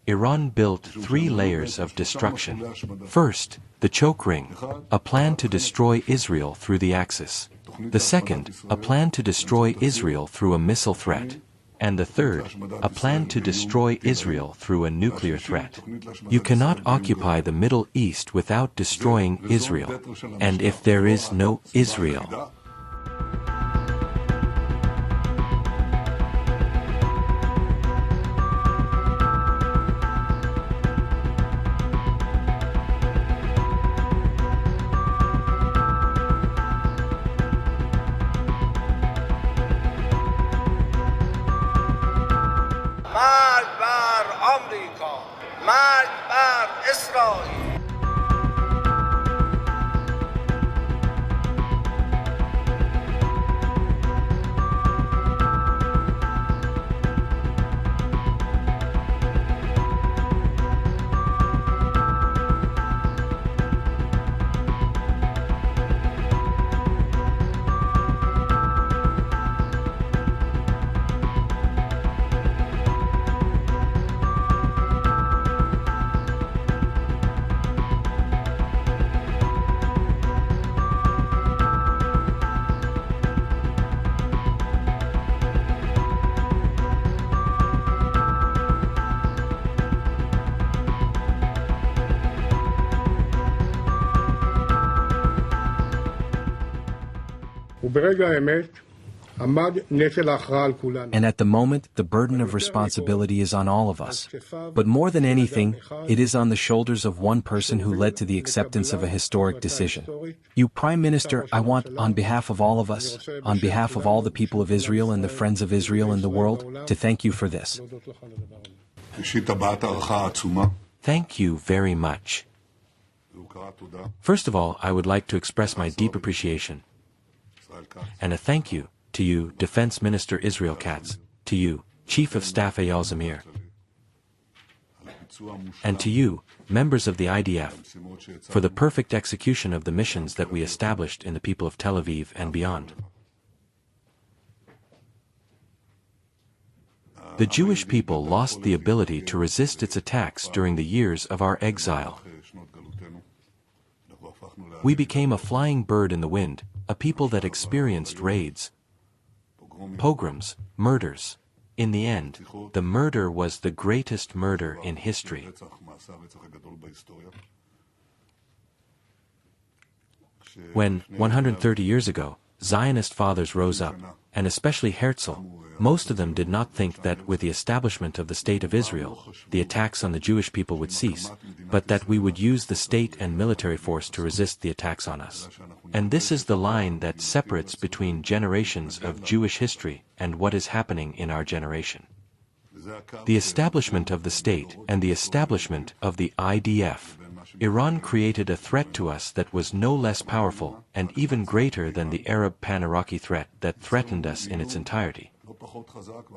Iran built 3 layers of destruction. First, the choke ring, a plan to destroy Israel through the Axis. The second, a plan to destroy Israel through a missile threat. And the third, a plan to destroy Israel through a nuclear threat. You cannot occupy the Middle East without destroying Israel. And if there is no Israel, مرگ بر آمریکا، مرگ بر اسرائیل. And at the moment, the burden of responsibility is on all of us. But more than anything, it is on the shoulders of one person who led to the acceptance of a historic decision. You, Prime Minister, I want, on behalf of all of us, on behalf of all the people of Israel and the friends of Israel in the world, to thank you for this. thank you very much. First of all, I would like to express my deep appreciation and a thank you to you, Defense Minister Israel Katz, to you, Chief of Staff Eyal Zamir, and to you, members of the IDF, for the perfect execution of the missions that we established in the people of Tel Aviv and beyond. The Jewish people lost the ability to resist its attacks during the years of our exile. We became a flying bird in the wind, a people that experienced raids, pogroms, murders. In the end, the murder was the greatest murder in history. When, 130 years ago, Zionist fathers rose up, and especially Herzl, most of them did not think that with the establishment of the State of Israel, the attacks on the Jewish people would cease, but that we would use the state and military force to resist the attacks on us. And this is the line that separates between generations of Jewish history and what is happening in our generation. The establishment of the state and the establishment of the IDF. Iran created a threat to us that was no less powerful and even greater than the Arab pan-Iraqi threat that threatened us in its entirety.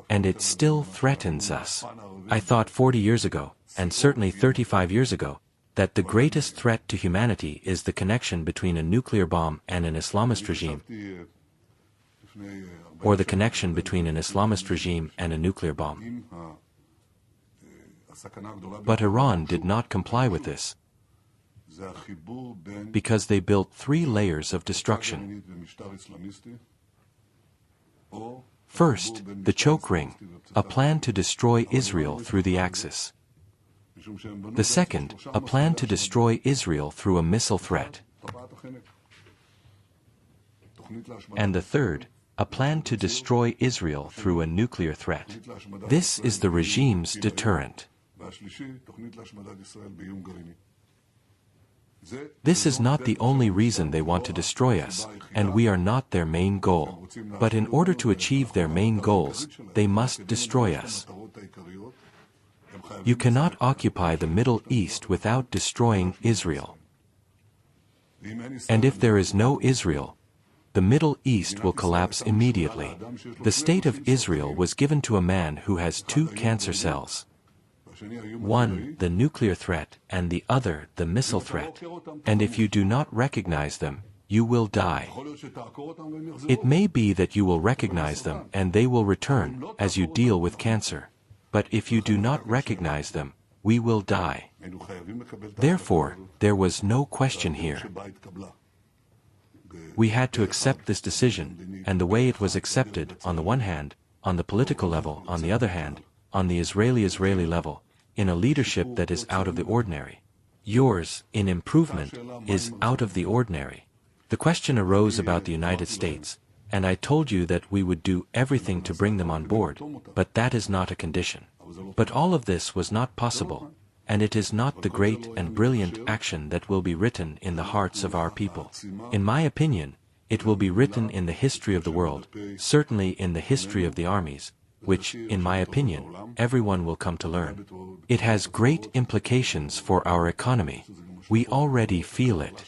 And it still threatens us. I thought 40 years ago, and certainly 35 years ago, that the greatest threat to humanity is the connection between a nuclear bomb and an Islamist regime, or the connection between an Islamist regime and a nuclear bomb. But Iran did not comply with this, because they built 3 layers of destruction. First, the choke ring, a plan to destroy Israel through the Axis. The second, a plan to destroy Israel through a missile threat. And the third, a plan to destroy Israel through a nuclear threat. This is the regime's deterrent. This is not the only reason they want to destroy us, and we are not their main goal. But in order to achieve their main goals, they must destroy us. You cannot occupy the Middle East without destroying Israel. And if there is no Israel, the Middle East will collapse immediately. The state of Israel was given to a man who has 2 cancer cells. One, the nuclear threat, and the other, the missile threat. And if you do not recognize them, you will die. It may be that you will recognize them and they will return as you deal with cancer. But if you do not recognize them, we will die. Therefore, there was no question here. We had to accept this decision, and the way it was accepted, on the one hand, on the political level, on the other hand, on the Israeli level, in a leadership that is out of the ordinary. Yours, in improvement, is out of the ordinary. The question arose about the United States, and I told you that we would do everything to bring them on board, but that is not a condition. But all of this was not possible, and it is not the great and brilliant action that will be written in the hearts of our people. In my opinion, it will be written in the history of the world, certainly in the history of the armies, which, in my opinion, everyone will come to learn. It has great implications for our economy. We already feel it.